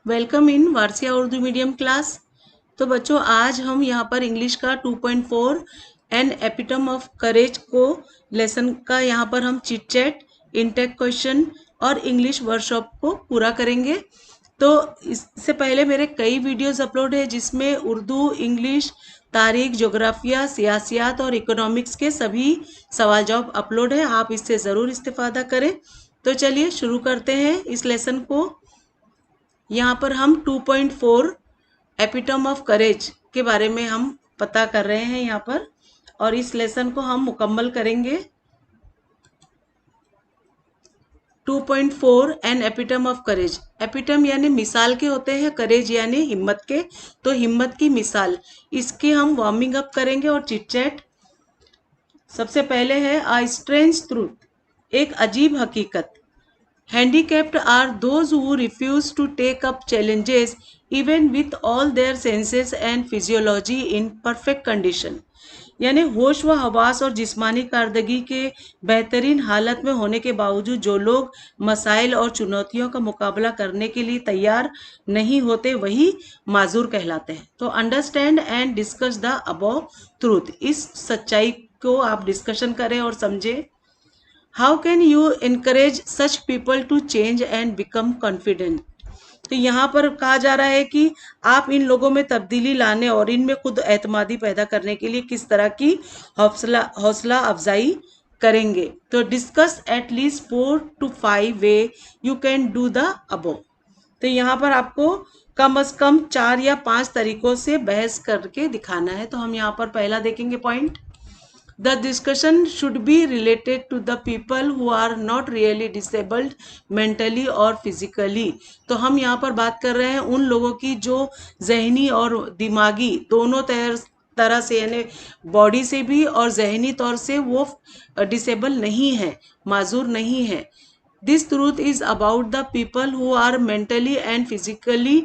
Welcome in Warsia Urdu medium class. तो बच्चों, आज हम यहाँ पर इंग्लिश का 2.4 एन एपिटम ऑफ करेज को लेसन का यहाँ पर हम चिट चैट, इनटेक क्वेश्चन और इंग्लिश वर्कशॉप को पूरा करेंगे। तो इससे पहले मेरे कई वीडियोस अपलोड है जिसमें उर्दू, इंग्लिश, तारीख, जोग्राफिया, सियासियात और इकोनॉमिक्स के सभी सवाल जवाब अपलोड है। आप इससे ज़रूर इस्तेफादा करें। तो चलिए शुरू करते हैं इस लेसन को। यहाँ पर हम 2.4 एपिटम ऑफ करेज के बारे में हम पता कर रहे हैं यहाँ पर, और इस लेसन को हम मुकम्मल करेंगे। 2.4 an epitome of courage. Epitome यानी मिसाल के होते हैं, करेज यानी हिम्मत के। तो हिम्मत की मिसाल, इसकी हम वार्मिंग अप करेंगे और चिट चैट। सबसे पहले है अ स्ट्रेंज ट्रूथ, एक अजीब हकीकत। Handicapped are those who refuse to take up challenges even with all their senses and physiology in perfect condition। यानी होश व हवास और जिस्मानी कारदगी के बेहतरीन हालत में होने के बावजूद जो लोग मसाइल और चुनौतियों का मुकाबला करने के लिए तैयार नहीं होते वही माजूर कहलाते हैं। तो understand and discuss the above truth, इस सच्चाई को आप डिस्कशन करें और समझें। How can you encourage such people to change and become confident. तो यहाँ पर कहा जा रहा है कि आप इन लोगों में तब्दीली लाने और इनमें खुद एतमादी पैदा करने के लिए किस तरह की हौसला अफजाई करेंगे। तो discuss at least 4 to 5 way you can do the above. तो यहाँ पर आपको कम से कम 4 या 5 तरीकों से बहस करके दिखाना है। तो हम यहाँ पर पहला देखेंगे point. The discussion should be related to the people who are not really disabled mentally or physically। तो हम यहाँ पर बात कर रहे हैं उन लोगों की जो जहनी और दिमागी दोनों तरह से, यानी बॉडी से भी और जहनी तौर से वो डिसेबल नहीं है, माजूर नहीं है। This truth is about the people who are mentally and physically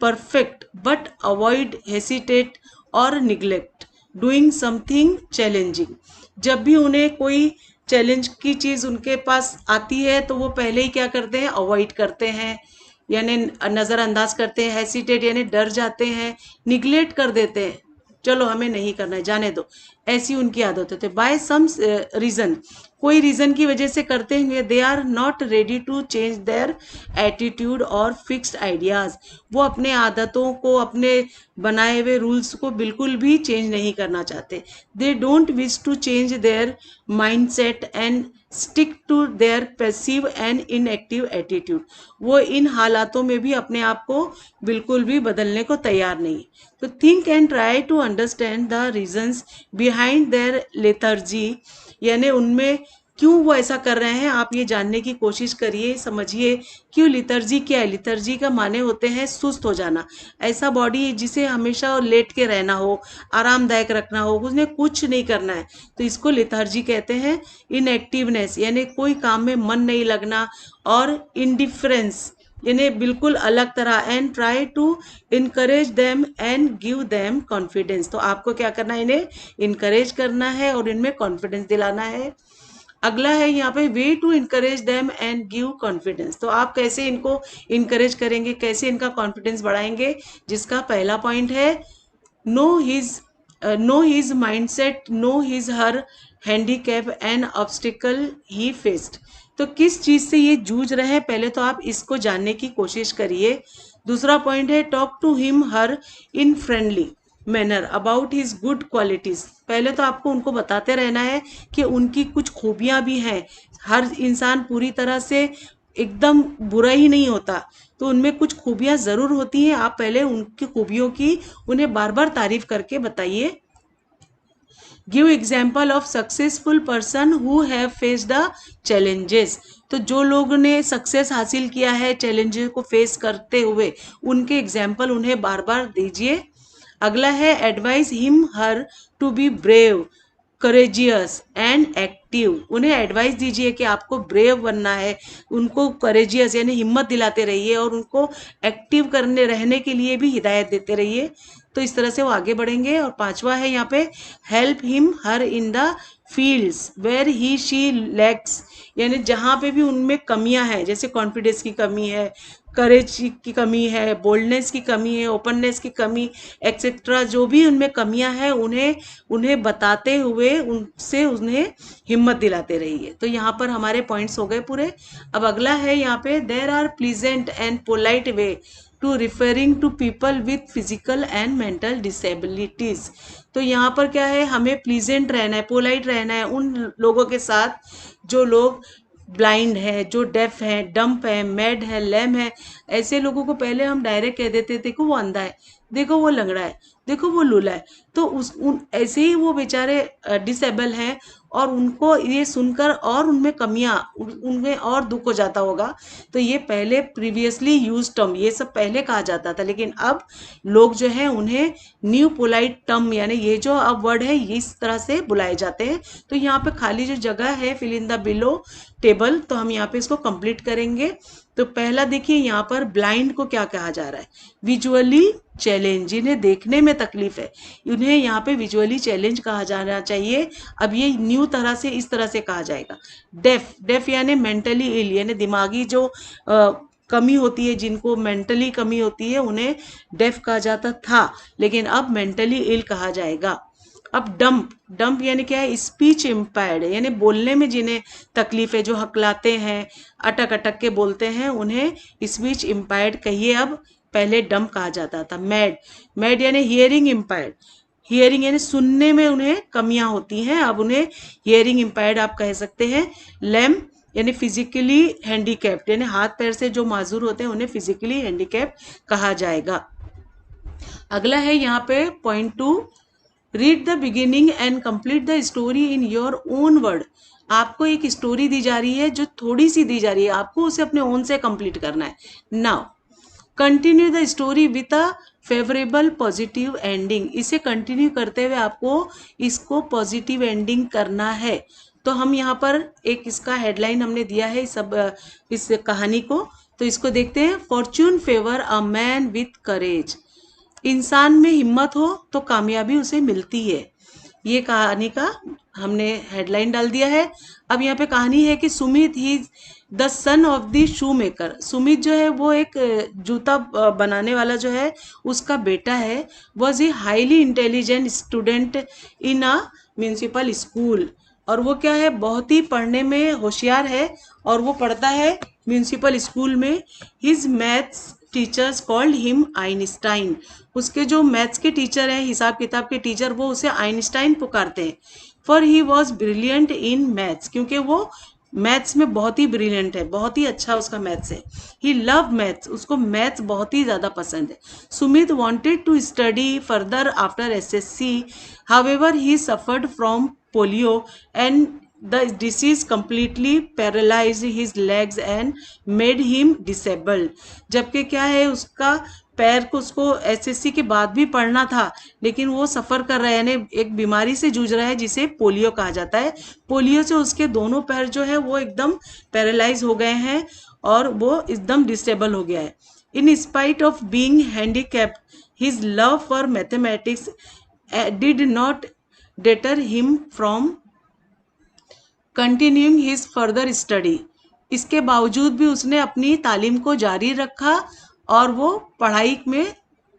perfect but avoid, hesitate or neglect doing something challenging. जब भी उन्हें कोई चैलेंज की चीज़ उनके पास आती है तो वो पहले ही क्या करते हैं, अवॉइड करते हैं यानी नज़रअंदाज करते हैं, हेसिटेट यानी डर जाते हैं, निगलेक्ट कर देते हैं, चलो हमें नहीं करना है, जाने दो, ऐसी उनकी आदत होती है। बाय सम रीज़न, कोई रीज़न की वजह से करते हैं। They are not ready to change their attitude और फिक्स्ड आइडियाज़, वो अपने आदतों को, अपने बनाए हुए रूल्स को बिल्कुल भी चेंज नहीं करना चाहते। They don't wish to change their mindset and stick to their passive and inactive attitude, वो इन हालातों में भी अपने आप को बिल्कुल भी बदलने को तैयार नहीं। तो think and try to understand the reasons behind their lethargy, यानी उनमें क्यों वो ऐसा कर रहे हैं आप ये जानने की कोशिश करिए, समझिए क्यों। लितर्जी क्या है? लितर्जी का माने होते हैं सुस्त हो जाना, ऐसा बॉडी जिसे हमेशा लेट के रहना हो, आरामदायक रखना हो, उसने कुछ नहीं करना है, तो इसको लिथर्जी कहते हैं। इनएक्टिवनेस यानी कोई काम में मन नहीं लगना, और इंडिफरेंस यानी बिल्कुल अलग तरह। And try to encourage them and give them confidence, तो आपको क्या करना है, इन्हें इनकरेज करना है और इनमें कॉन्फिडेंस दिलाना है। अगला है यहाँ पे way to encourage them and give confidence, तो आप कैसे इनको इनकरेज करेंगे, कैसे इनका कॉन्फिडेंस बढ़ाएंगे, जिसका पहला पॉइंट है know his mindset, know his her handicap and obstacle he faced. तो किस चीज़ से ये जूझ रहे हैं, पहले तो आप इसको जानने की कोशिश करिए। दूसरा पॉइंट है talk to him her in friendly manner about his good qualities. पहले तो आपको उनको बताते रहना है कि उनकी कुछ खूबियाँ भी हैं। हर इंसान पूरी तरह से एकदम बुरा ही नहीं होता, तो उनमें कुछ खूबियाँ ज़रूर होती हैं। आप पहले उनकी खूबियों की उन्हें बार बार तारीफ करके बताइए। Give example of successful person who have face the challenges, तो जो लोगों ने सक्सेस हासिल किया है चैलेंजेस को फेस करते हुए, उनके एग्जाम्पल उन्हें बार बार दीजिए। अगला है advice him her to be brave, courageous and active, उन्हें एडवाइस दीजिए कि आपको ब्रेव बनना है, उनको करेजियस यानी हिम्मत दिलाते रहिए और उनको एक्टिव करने रहने के लिए भी हिदायत देते रहिए, तो इस तरह से वो आगे बढ़ेंगे। और पांचवा है यहाँ पे help him her in the fields where he she lacks, यानी जहाँ पे भी उनमें कमियां हैं, जैसे कॉन्फिडेंस की कमी है, करेज की कमी है, बोल्डनेस की कमी है, ओपननेस की कमी, एक्सेट्रा जो भी उनमें कमियां हैं उन्हें बताते हुए उनसे उन्हें हिम्मत दिलाते रहिए। तो यहाँ पर हमारे पॉइंट्स हो गए पूरे। अब अगला है यहाँ पे, there are pleasant and polite way to referring to people with physical and mental disabilities. तो यहाँ पर क्या है, हमें प्लीजेंट रहना है, पोलाइट रहना है उन लोगों के साथ जो लोग ब्लाइंड है, जो डेफ है, डम्प है, मैड है, लैम है। ऐसे लोगों को पहले हम डायरेक्ट कह देते, देखो वो अंधा है, देखो वो लंगड़ा है, देखो वो लूला है। तो ऐसे ही वो बेचारे डिसेबल हैं, और उनको ये सुनकर और उनमें कमियां, उनमें और दुख हो जाता होगा। तो ये पहले प्रीवियसली यूज टर्म, ये सब पहले कहा जाता था, लेकिन अब लोग जो है उन्हें न्यू पोलाइट टर्म, यानी ये जो अब वर्ड है इस तरह से बुलाए जाते हैं। तो यहाँ पे खाली जो जगह है, fill in the below table, तो हम यहाँ पे इसको कंप्लीट करेंगे। तो पहला देखिए यहाँ पर ब्लाइंड को क्या कहा जा रहा है, विजुअली चैलेंज, जिन्हें देखने में तकलीफ है उन्हें यहाँ पे विजुअली चैलेंज कहा जाना चाहिए। अब ये न्यू तरह से इस तरह से कहा जाएगा। डेफ, डेफ यानी मेंटली इल, यानी दिमागी जो कमी होती है, जिनको मेंटली कमी होती है उन्हें डेफ कहा जाता था, लेकिन अब मेंटली इल कहा जाएगा। अब डम्प, डम्प यानी क्या है, स्पीच इम्पायर्ड, यानी बोलने में जिन्हें तकलीफ है, जो हकलाते हैं, अटक अटक के बोलते हैं, उन्हें स्पीच इम्पायर्ड कहिए। अब पहले डम्प कहा जाता था। मैड, मैड यानी हियरिंग इम्पायर्ड, हियरिंग यानी सुनने में उन्हें कमियां होती हैं, अब उन्हें हियरिंग इम्पायर्ड आप कह सकते हैं। लैम यानी फिजिकली हैंडीकैप्ड, यानी हाथ पैर से जो माजूर होते हैं उन्हें फिजिकली हैंडीकैप्ड कहा जाएगा। अगला है यहाँ पे point 2, read the beginning and complete the story in your own word. आपको एक स्टोरी दी जा रही है, जो थोड़ी सी दी जा रही है, आपको उसे अपने ओन से कंप्लीट करना है। Now continue the story with a favourable positive ending. इसे कंटिन्यू करते हुए आपको इसको पॉजिटिव एंडिंग करना है। तो हम यहाँ पर एक इसका हेडलाइन हमने दिया है इस कहानी को, तो इसको देखते हैं। Fortune favour a man with करेज, इंसान में हिम्मत हो तो कामयाबी उसे मिलती है। ये कहानी का हमने हेडलाइन डाल दिया है। अब यहाँ पे कहानी है कि Sumit he the son of the shoemaker, Sumit जो है वो एक जूता बनाने वाला जो है उसका बेटा है। Was a highly intelligent student in a municipal school, और वो क्या है, बहुत ही पढ़ने में होशियार है, और वो पढ़ता है म्यूनिसिपल स्कूल में। His maths teachers called him Einstein, उसके जो मैथ्स के टीचर हैं, हिसाब किताब के टीचर, वो उसे आइंस्टाइन पुकारते हैं। For he was brilliant in maths, क्योंकि वो मैथ्स में बहुत ही ब्रिलियंट है, बहुत ही अच्छा उसका मैथ्स है। ही लव मैथ्स, उसको मैथ्स बहुत ही ज़्यादा पसंद है। Sumit wanted to study further after SSC, however he suffered from polio and the disease completely paralyzed his legs and made him disabled। जबकि क्या है, उसका पैर को, उसको एसएससी के बाद भी पढ़ना था, लेकिन वो सफ़र कर रहा है, यानी एक बीमारी से जूझ रहा है जिसे पोलियो कहा जाता है। पोलियो से उसके दोनों पैर जो है वो एकदम पैरालाइज हो गए हैं, और वो एकदम डिसेबल हो गया है। इन spite of being handicapped, his love for mathematics did not deter him from continuing his further study. इसके बावजूद भी उसने अपनी तालीम को जारी रखा, और वो पढ़ाई में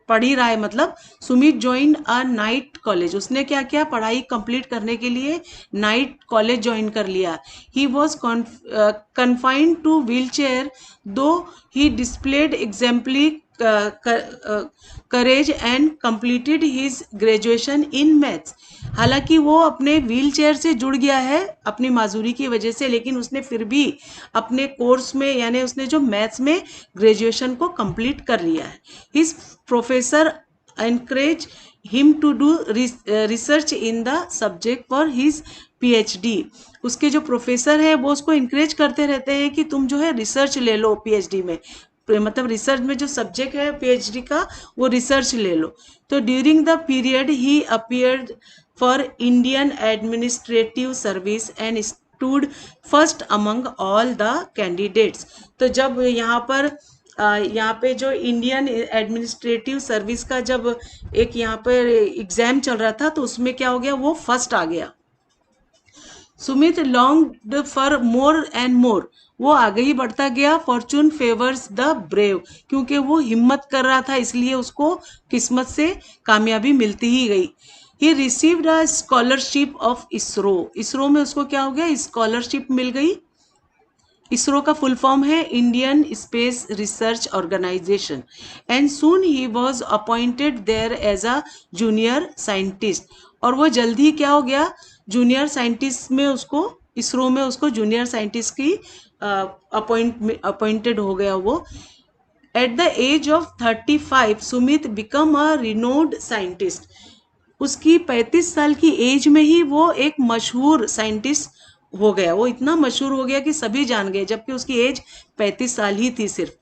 पढ़ ही रहा है। मतलब Sumit join a night college, उसने क्या किया, पढ़ाई कंप्लीट करने के लिए नाइट कॉलेज ज्वाइन कर लिया। He was confined to wheelchair, though he displayed exemplary courage and completed his graduation in maths. हालांकि वो अपने व्हील चेयर से जुड़ गया है अपनी माजूरी की वजह से, लेकिन उसने फिर भी अपने कोर्स में, यानी उसने जो मैथ्स में ग्रेजुएशन को कंप्लीट कर लिया है। His professor encourage him to do research in the subject for his PhD. उसके जो प्रोफेसर है वो उसको इंकरेज करते रहते हैं कि तुम जो है रिसर्च ले लो पीएचडी में, मतलब रिसर्च में जो सब्जेक्ट है पीएचडी का वो रिसर्च ले लो। तो during the period he appeared for Indian administrative service and stood first among all the candidates. तो जब यहाँ पे जो इंडियन एडमिनिस्ट्रेटिव सर्विस का जब एक यहाँ पर एग्जाम चल रहा था, तो उसमें क्या हो गया, वो फर्स्ट आ गया। Sumit longed for more and more, वो आगे ही बढ़ता गया। फॉर्चून फेवर्स द ब्रेव, क्योंकि वो हिम्मत कर रहा था इसलिए उसको किस्मत से कामयाबी मिलती ही गई। He received a scholarship of ISRO, ISRO में उसको क्या हो गया, स्कॉलरशिप मिल गई। इसरो का फुल फॉर्म है Indian space research organisation, and soon he was appointed there as a junior scientist. और वो जल्दी ही क्या हो गया, जूनियर साइंटिस्ट में उसको, इसरो में उसको जूनियर साइंटिस्ट की अपॉइंटेड हो गया वो। At the age of 35 Sumit become a renowned scientist, उसकी 35 साल की एज में ही वो एक मशहूर साइंटिस्ट हो गया। वो इतना मशहूर हो गया कि सभी जान गए, जबकि उसकी एज 35 साल ही थी सिर्फ।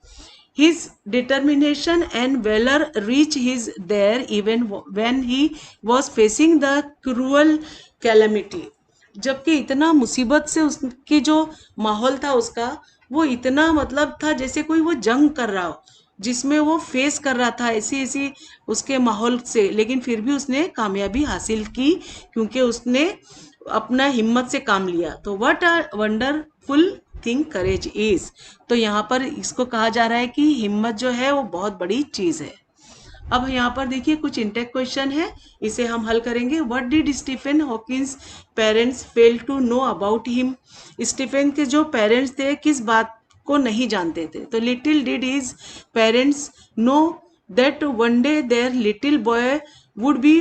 His determination and valour reach his there even when he was facing the cruel calamity, जबकि इतना मुसीबत से उसकी जो माहौल था उसका, वो इतना मतलब था जैसे कोई वो जंग कर रहा हो, जिसमें वो फेस कर रहा था ऐसी ऐसी उसके माहौल से, लेकिन फिर भी उसने कामयाबी हासिल की क्योंकि उसने अपना हिम्मत से काम लिया। तो what a wonderful thing courage is, तो यहाँ पर इसको कहा जा रहा है कि हिम्मत जो है वो बहुत बड़ी चीज है। अब यहाँ पर देखिए कुछ इंटेक क्वेश्चन है, इसे हम हल करेंगे। What did Stephen Hawkins parents fail to know about him, Stephen के जो पेरेंट्स थे किस बात को नहीं जानते थे। तो little did his parents know that one day their little boy would be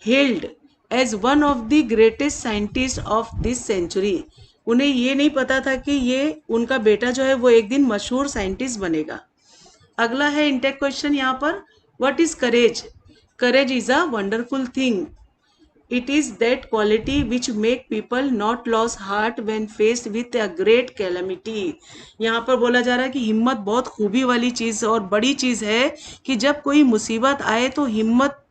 held as one of the greatest scientist of this century, उन्हें ये नहीं पता था कि ये उनका बेटा जो है वो एक दिन मशहूर साइंटिस्ट बनेगा। अगला है इंटेक क्वेश्चन यहाँ पर, what is courage, courage is a wonderful thing, it is that quality which make people not loss heart when faced with a great calamity. यहाँ पर बोला जा रहा है कि हिम्मत बहुत खूबी वाली चीज और बड़ी चीज है कि जब कोई मुसीबत आए तो हिम्मत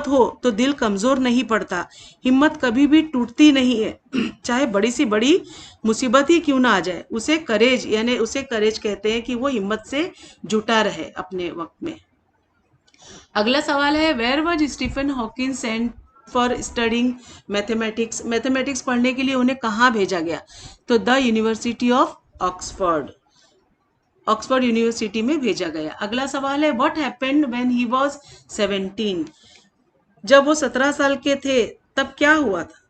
हो तो दिल कमजोर नहीं पड़ता, हिम्मत कभी भी टूटती नहीं है चाहे बड़ी सी बड़ी मुसीबत ही क्यों ना आ जाए, उसे करेज यानी उसे करेज कहते हैं कि वो हिम्मत से जुटा रहे अपने वक्त में। अगला सवाल है, where was Stephen Hawking sent for studying mathematics, mathematics पढ़ने के लिए उन्हें कहाँ भेजा गया। तो the university of Oxford, Oxford university में भेजा गया। अगला सवाल है, what happened when he was 17, जब वो 17 साल के थे तब क्या हुआ था।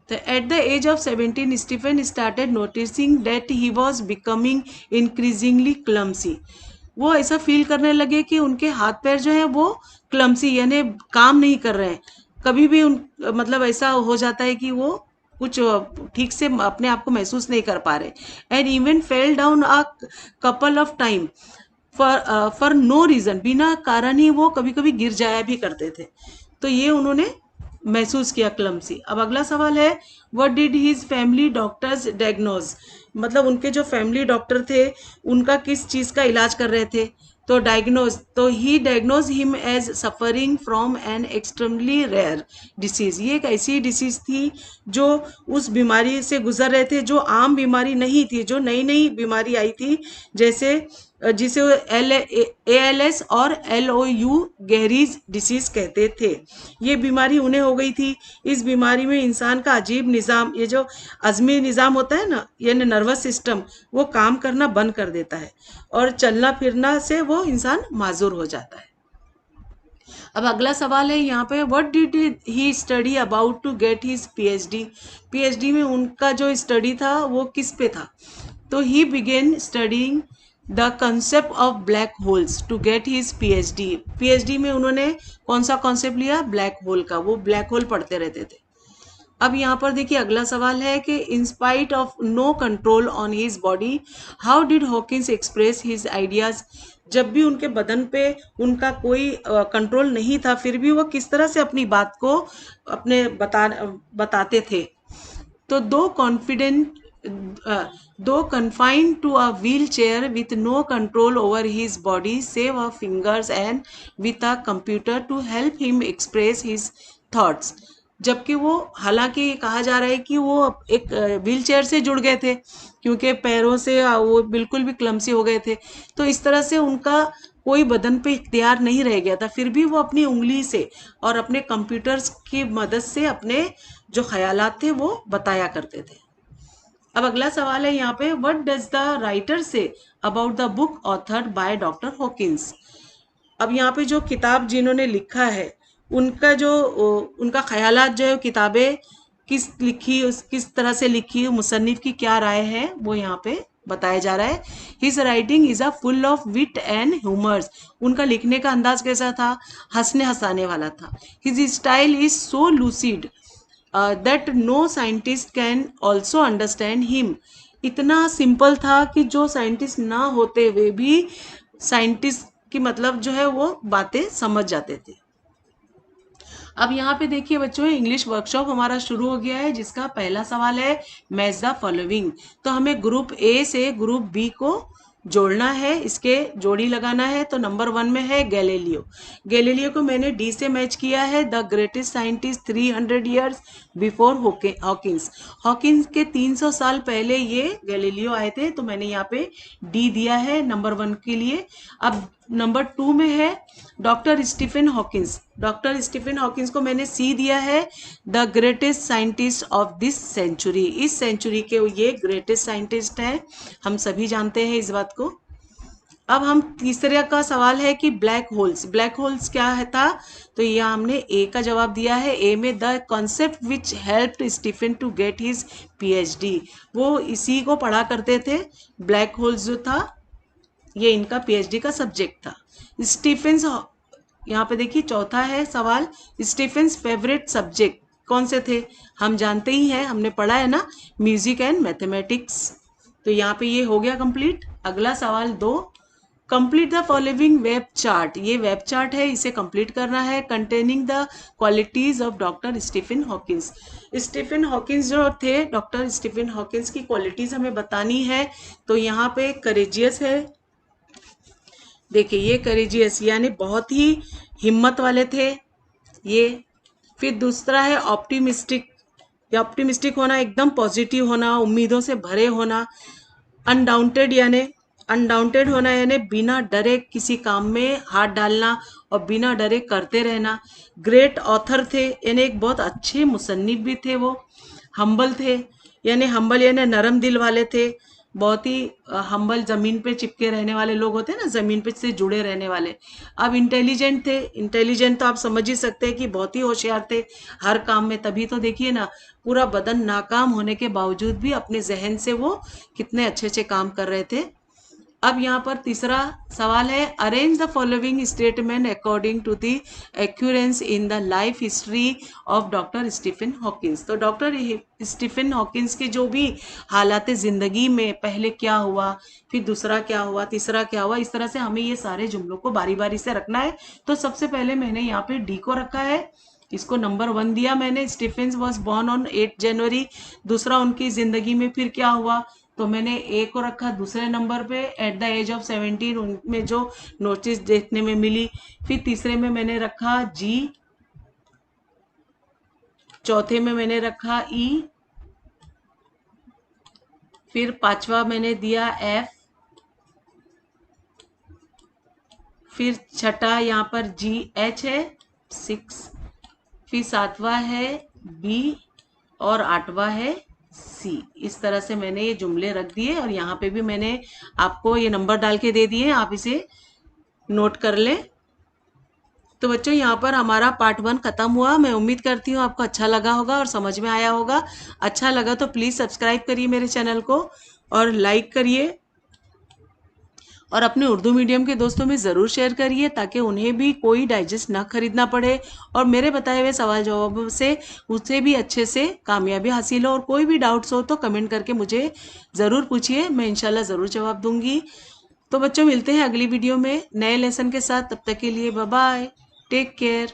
तो at the age of 17 Stephen started noticing that he was becoming increasingly clumsy, वो ऐसा फील करने लगे कि उनके हाथ पैर जो है वो क्लमसी यानी काम नहीं कर रहे हैं, कभी भी उन मतलब ऐसा हो जाता है कि वो कुछ ठीक से अपने आप को महसूस नहीं कर पा रहे। And even fell down a couple of time for no reason, बिना कारण ही वो कभी कभी गिर जाया भी करते थे। तो ये उन्होंने महसूस किया क्लमसी। अब अगला सवाल है, what did his family doctors diagnose, मतलब उनके जो फैमिली डॉक्टर थे उनका किस चीज का इलाज कर रहे थे। तो डायग्नोज, तो he diagnose him as suffering from an extremely rare disease, ये एक ऐसी डिसीज थी जो उस बीमारी से गुजर रहे थे जो आम बीमारी नहीं थी, जो नई नई बीमारी आई थी, जैसे जिसे ALS और LOU गहरीज डिसीज कहते थे, ये बीमारी उन्हें हो गई थी। इस बीमारी में इंसान का अजीब निज़ाम, ये जो अज़मी निज़ाम होता है ना, यानी नर्वस सिस्टम, वो काम करना बंद कर देता है और चलना फिरना से वो इंसान माजूर हो जाता है। अब अगला सवाल है यहाँ पे, what did he study about to get his PhD, PhD में उनका जो स्टडी था वो किस पे था। तो he began studying the concept of black holes to get his PhD में उन्होंने कौन सा कॉन्सेप्ट लिया, ब्लैक होल का, वो ब्लैक होल पढ़ते रहते थे। अब यहाँ पर देखिए अगला सवाल है कि in spite of no control on his body how did Hawkins express his ideas, जब भी उनके बदन पे उनका कोई कंट्रोल नहीं था फिर भी वो किस तरह से अपनी बात को अपने बताते थे। तो दो confined to a wheelchair with no control over his body save a fingers and with a computer to help him express his thoughts, जबकि वो हालांकि कहा जा रहा है कि वो एक व्हील चेयर से जुड़ गए थे क्योंकि पैरों से वो बिल्कुल भी क्लमसी हो गए थे, तो इस तरह से उनका कोई बदन पे इख्तियार नहीं रह गया था, फिर भी वो अपनी उंगली से और अपने कंप्यूटर्स की मदद से अपने जो ख्यालात थे वो बताया करते थे। अब अगला सवाल है यहाँ पे, what does the writer say about the book authored by doctor Hawkins. अब यहाँ पे जो किताब जिन्होंने लिखा है उनका जो उनका ख्यालात जो है किताबें किस तरह से लिखी, मुसन्निफ की क्या राय है वो यहाँ पे बताया जा रहा है। His writing is a full of wit and humours. उनका लिखने का अंदाज कैसा था, हंसने हंसाने वाला था। His style is so lucid that no scientist can also understand him. इतना सिंपल था कि जो साइंटिस्ट ना होते हुए भी साइंटिस्ट की मतलब जो है वो बातें समझ जाते थे। अब यहाँ पे देखिए बच्चों, इंग्लिश वर्कशॉप हमारा शुरू हो गया है, जिसका पहला सवाल है मैच द फॉलोइंग। तो हमें ग्रुप ए से ग्रुप बी को जोड़ना है, इसके जोड़ी लगाना है। तो नंबर 1 में है गैलीलियो। गैलीलियो को मैंने डी से मैच किया है, the greatest scientist 300 years before Hawkins. Hawkins के 300 साल पहले ये गैलीलियो आए थे, तो मैंने यहाँ पे डी दिया है नंबर 1 के लिए। अब नंबर 2 में है doctor Stephen Hawkins. Doctor Stephen Hawkins को मैंने सी दिया है, the greatest scientist of this century. इस सेंचुरी के ये ग्रेटेस्ट साइंटिस्ट हैं, हम सभी जानते हैं इस बात को। अब हम तीसरे का सवाल है कि ब्लैक होल्स। ब्लैक होल्स क्या है था, तो यह हमने ए का जवाब दिया है। ए में the concept which helped Stephen to get his PhD. वो इसी को पढ़ा करते थे, ब्लैक होल्स जो था ये इनका पीएचडी का सब्जेक्ट था। स्टीफेंस, यहाँ पे देखिए चौथा है सवाल, स्टीफेंस फेवरेट सब्जेक्ट कौन से थे, हम जानते ही हैं, हमने पढ़ा है ना, म्यूजिक एंड मैथमेटिक्स। तो यहाँ पे ये हो गया कंप्लीट। अगला सवाल 2, complete the following web chart. ये वेब चार्ट है, इसे कंप्लीट करना है। Containing the qualities of doctor Stephen Hawkins. Stephen Hawkins जो थे, डॉक्टर स्टीफन हॉकिंस की क्वालिटीज हमें बतानी है। तो यहाँ पे करेजियस है, देखिए ये करेजियस यानी बहुत ही हिम्मत वाले थे ये। फिर दूसरा है ऑप्टिमिस्टिक, या ऑप्टिमिस्टिक होना, एकदम पॉजिटिव होना, उम्मीदों से भरे होना। अनडाउंटेड होना यानी बिना डरे किसी काम में हाथ डालना और बिना डरे करते रहना। ग्रेट ऑथर थे यानी एक बहुत अच्छे मुसन्निफ भी थे वो। हम्बल थे यानी नरम दिल वाले थे, बहुत ही हम्बल, जमीन पे चिपके रहने वाले लोग होते हैं ना, जमीन पे से जुड़े रहने वाले। अब इंटेलिजेंट थे, इंटेलिजेंट तो आप समझ ही सकते हैं कि बहुत ही होशियार थे हर काम में। तभी तो देखिए ना, पूरा बदन नाकाम होने के बावजूद भी अपने जहन से वो कितने अच्छे अच्छे काम कर रहे थे। अब यहाँ पर तीसरा सवाल है, arrange the following statement according to the occurrence in the life history of doctor Stephen Hawkins. तो डॉक्टर स्टीफन हॉकिंस के जो भी हालात ज़िंदगी में, पहले क्या हुआ, फिर दूसरा क्या हुआ, तीसरा क्या हुआ, इस तरह से हमें ये सारे जुमलों को बारी बारी से रखना है। तो सबसे पहले मैंने यहाँ पे डी को रखा है, इसको नंबर 1 दिया मैंने। स्टीफन वॉज बॉर्न ऑन 8 जनवरी। दूसरा, उनकी ज़िंदगी में फिर क्या हुआ, तो मैंने ए को रखा दूसरे नंबर पे। एट द एज ऑफ 17 उनमें जो नोटिस देखने में मिली। फिर तीसरे में मैंने रखा जी, चौथे में मैंने रखा ई, फिर पांचवा मैंने दिया एफ, फिर छठा यहाँ पर जी एच है 6, फिर सातवां है बी और आठवां है सी। इस तरह से मैंने ये जुमले रख दिए और यहाँ पे भी मैंने आपको ये नंबर डाल के दे दिए, आप इसे नोट कर लें। तो बच्चों यहाँ पर हमारा पार्ट 1 खत्म हुआ। मैं उम्मीद करती हूँ आपको अच्छा लगा होगा और समझ में आया होगा। अच्छा लगा तो प्लीज़ सब्सक्राइब करिए मेरे चैनल को और लाइक करिए, और अपने उर्दू मीडियम के दोस्तों में ज़रूर शेयर करिए ताकि उन्हें भी कोई डाइजेस्ट ना खरीदना पड़े और मेरे बताए हुए सवाल जवाबों से उससे भी अच्छे से कामयाबी हासिल हो। और कोई भी डाउट्स हो तो कमेंट करके मुझे ज़रूर पूछिए, मैं इंशाल्लाह ज़रूर जवाब दूंगी। तो बच्चों मिलते हैं अगली वीडियो में नए लेसन के साथ, तब तक के लिए बाय बाय, टेक केयर।